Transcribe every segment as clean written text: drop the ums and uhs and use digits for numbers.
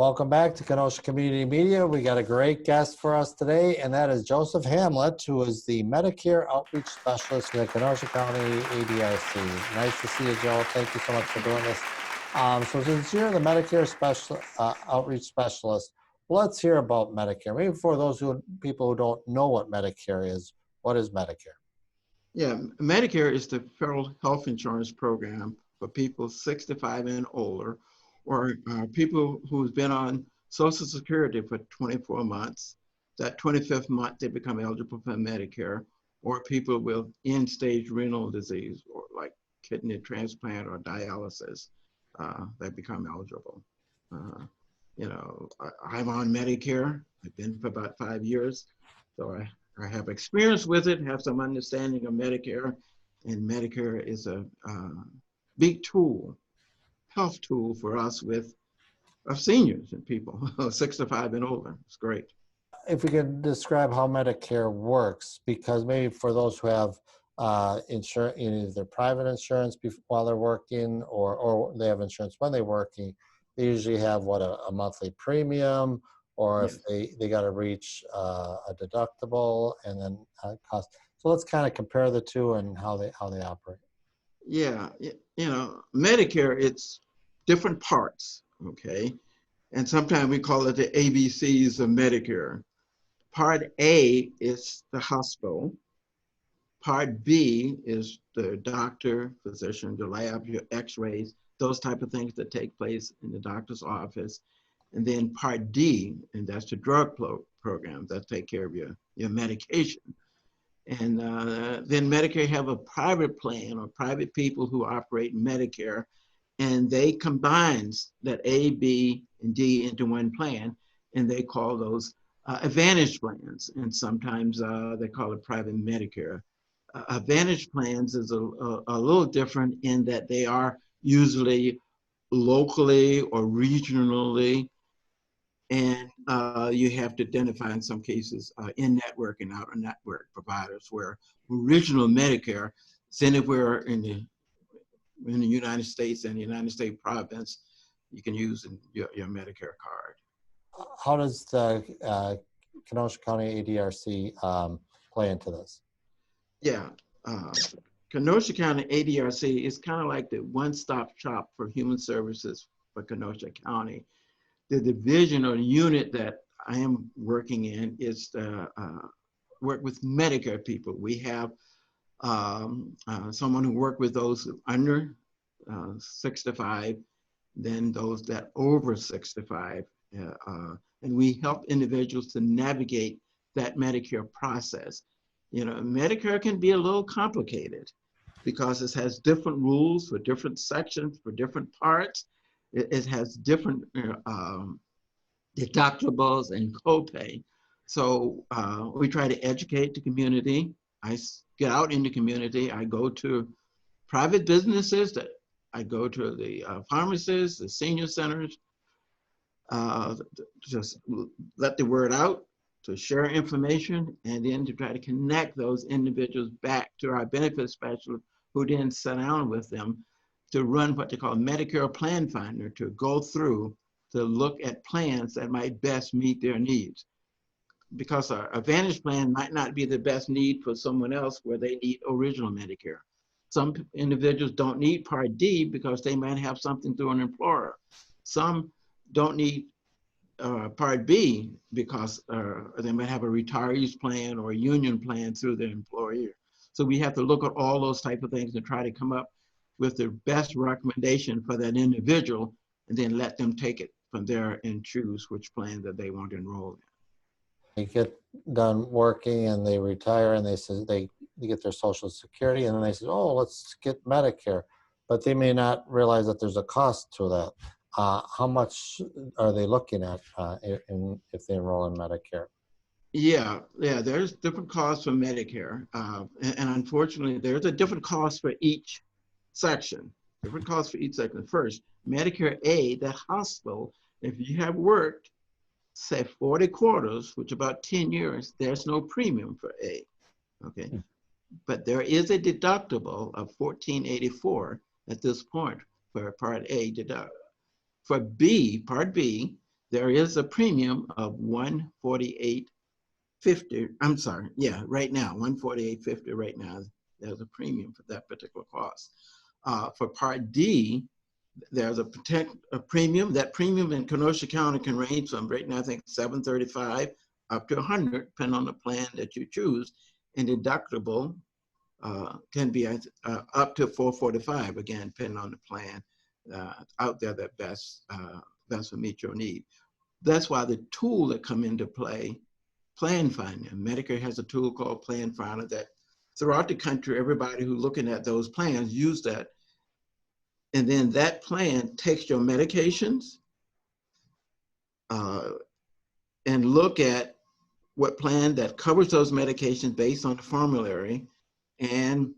Welcome back to Kenosha Community Media. We got a great guest for us today, and that is Joseph Hamlett, who is the Medicare Outreach Specialist for the Kenosha County ADRC. Nice to see you, Joe. Thank you so much for doing this. So since you're the Medicare Outreach Specialist, let's hear about Medicare. Maybe for those people who don't know what Medicare is, what is Medicare? Yeah, Medicare is the federal health insurance program for people 65 and older, or people who've been on Social Security for 24 months. That 25th month, they become eligible for Medicare, or people with end-stage renal disease, or like kidney transplant or dialysis, that become eligible. I'm on Medicare. I've been for about 5 years, so I have experience with it, have some understanding of Medicare, and Medicare is a big tool, health tool for us with seniors and people 65 and older. It's great. If we could describe how Medicare works, because maybe for those who have insurance, either private insurance while they're working, or they have insurance when they're working, they usually have a monthly premium, or if they got to reach a deductible and then cost. So let's kind of compare the two and how they operate. Yeah, Medicare, it's different parts, okay? And sometimes we call it the ABCs of Medicare. Part A is the hospital. Part B is the doctor, physician, the lab, your x-rays, those type of things that take place in the doctor's office. And then Part D, and that's the drug program that take care of your medication. And then Medicare have a private plan, or private people who operate Medicare, and they combines that A, B, and D into one plan, and they call those Advantage plans, and sometimes they call it private Medicare. Advantage plans is a little different in that they are usually locally or regionally, and you have to identify in some cases in-network and out-of-network providers, where original Medicare is anywhere in the United States and the United States province, you can use your Medicare card. How does the Kenosha County ADRC play into this? Yeah, Kenosha County ADRC is kind of like the one-stop shop for human services for Kenosha County. The division or unit that I am working in is work with Medicare people. We have someone who work with those under 65, then those that over 65, and we help individuals to navigate that Medicare process. Medicare can be a little complicated because it has different rules for different sections, for different parts. It has different deductibles and copay. So we try to educate the community. I get out in the community. I go to private businesses, I go to the pharmacies, the senior centers, just let the word out, to share information, and then to try to connect those individuals back to our benefit specialist, who then sit down with them to run what they call Medicare Plan Finder, to go through to look at plans that might best meet their needs. Because our Advantage plan might not be the best need for someone else, where they need original Medicare. Some individuals don't need Part D because they might have something through an employer. Some don't need Part B because they might have a retirees plan or a union plan through their employer. So we have to look at all those type of things and try to come up with the best recommendation for that individual, and then let them take it from there and choose which plan that they want to enroll in. They get done working and they retire, and they get their Social Security, and then they say, oh, let's get Medicare. But they may not realize that there's a cost to that. How much are they looking at if they enroll in Medicare? Yeah, there's different costs for Medicare. And unfortunately, there's a different cost for each section. Different costs for each section. First, Medicare A, the hospital, if you have worked, say 40 quarters, which about 10 years, there's no premium for A, okay? But there is a deductible of $1,484 at this point for Part A deduct. For B, Part B, there is a premium of $148.50. I'm sorry, yeah, right now, $148.50 right now. There's a premium for that particular cost. For Part D, there's a premium. That premium in Kenosha County can range from right now, I think $735 up to $100, depending on the plan that you choose. And deductible can be up to $445, again, depending on the plan out there that best will meet your need. That's why the tool that come into play, Plan Finder. Medicare has a tool called Plan Finder that throughout the country, everybody who's looking at those plans use that. And then that plan takes your medications and look at what plan that covers those medications based on the formulary and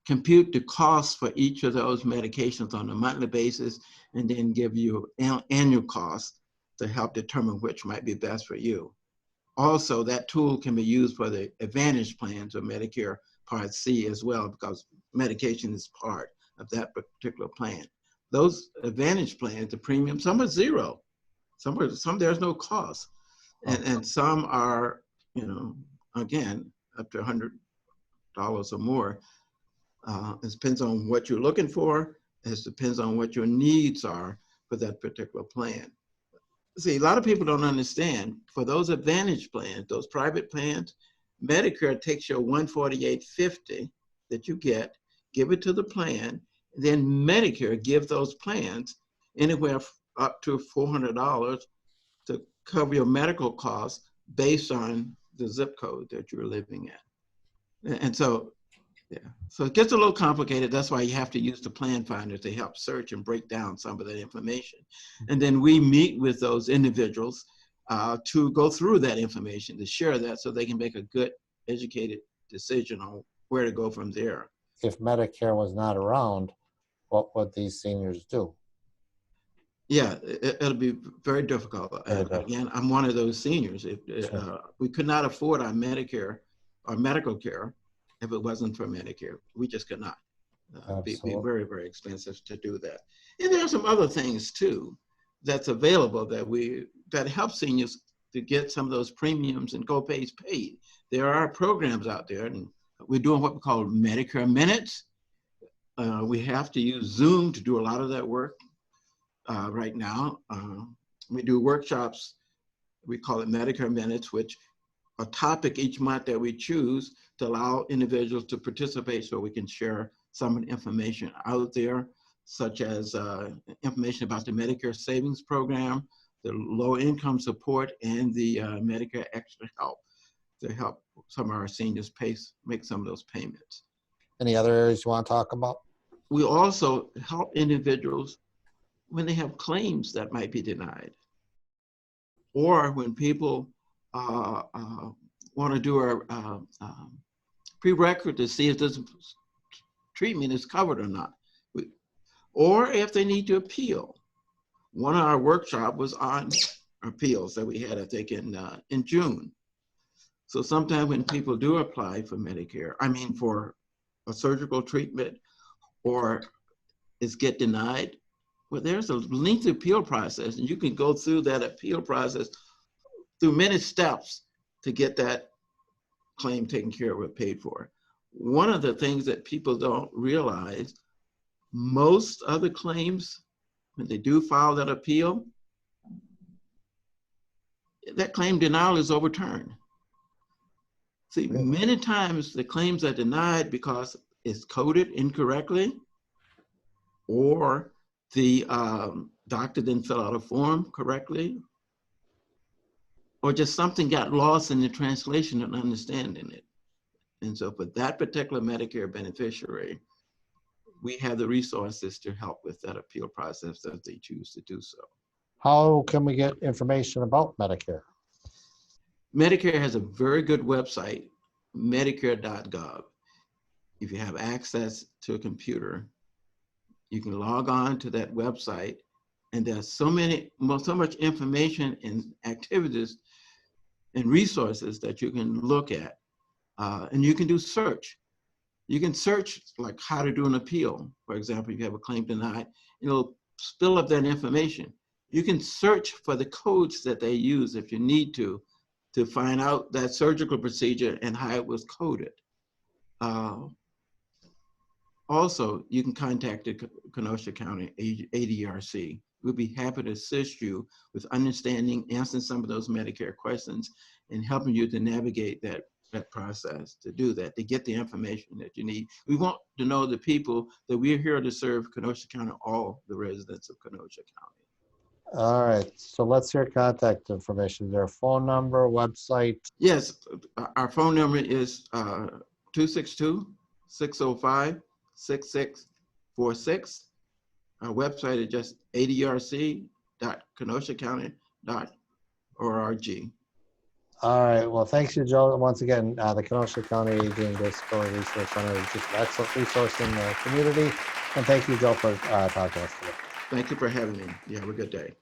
compute the cost for each of those medications on a monthly basis, and then give you annual costs to help determine which might be best for you. Also, that tool can be used for the Advantage plans or Medicare Part C as well, because medication is part of that particular plan. Those Advantage plans, the premium, some are zero, some there's no cost, and some are, you know, again, up to $100 or more. It depends on what you're looking for. It depends on what your needs are for that particular plan. See, a lot of people don't understand, for those Advantage plans, those private plans, Medicare takes your $148.50 that you get, give it to the plan, then Medicare give those plans anywhere up to $400 to cover your medical costs based on the zip code that you're living in. And so, yeah, so it gets a little complicated. That's why you have to use the Plan Finder to help search and break down some of that information. And then we meet with those individuals to go through that information, to share that so they can make a good, educated decision on where to go from there. If Medicare was not around, what would these seniors do? Yeah, it'll be very difficult. Again, I'm one of those seniors. If we could not afford our Medicare, our medical care, if it wasn't for Medicare, we just could not. It'd be very, very expensive to do that. And there are some other things too that's available that help seniors to get some of those premiums and co-pays paid. There are programs out there, and we're doing what we call Medicare Minutes. We have to use Zoom to do a lot of that work right now. We do workshops, we call it Medicare Minutes, which a topic each month that we choose to allow individuals to participate so we can share some of the information out there, such as information about the Medicare Savings Program, the low income support, and the Medicare Extra Help to help some of our seniors make some of those payments. Any other areas you want to talk about? We also help individuals when they have claims that might be denied, or when people want to do a prerequisite to see if this treatment is covered or not, or if they need to appeal. One of our workshops was on appeals that we had, I think, in June. So sometimes when people do apply for Medicare, I mean for a surgical treatment, or is get denied, well, there's a lengthy appeal process, and you can go through that appeal process through many steps to get that claim taken care of or paid for. One of the things that people don't realize, most other claims, when they do file that appeal, that claim denial is overturned. See, many times the claims are denied because it's coded incorrectly, or the doctor didn't fill out a form correctly, or just something got lost in the translation and understanding it. And so for that particular Medicare beneficiary, we have the resources to help with that appeal process if they choose to do so. How can we get information about Medicare? Medicare has a very good website, medicare.gov. If you have access to a computer, you can log on to that website, and there's so much information and activities and resources that you can look at. And you can do search. You can search like how to do an appeal. For example, if you have a claim denied, it'll spill up that information. You can search for the codes that they use if you need to find out that surgical procedure and how it was coded. Also, you can contact the Kenosha County ADRC. We'll be happy to assist you with understanding, answering some of those Medicare questions, and helping you to navigate that process, to do that, to get the information that you need. We want to know the people that we're here to serve Kenosha County, all the residents of Kenosha County. All right, so let's hear contact information. Their phone number, website. Yes, our phone number is 262-605-6646. Our website is just adrc.kenoshacounty.org. All right, well, thanks you, Joe. Once again, the Kenosha County Aging and Disability Resource Center is just an excellent resource in the community. And thank you, Joe, for talking to us today. Thank you for having me. You have a good day.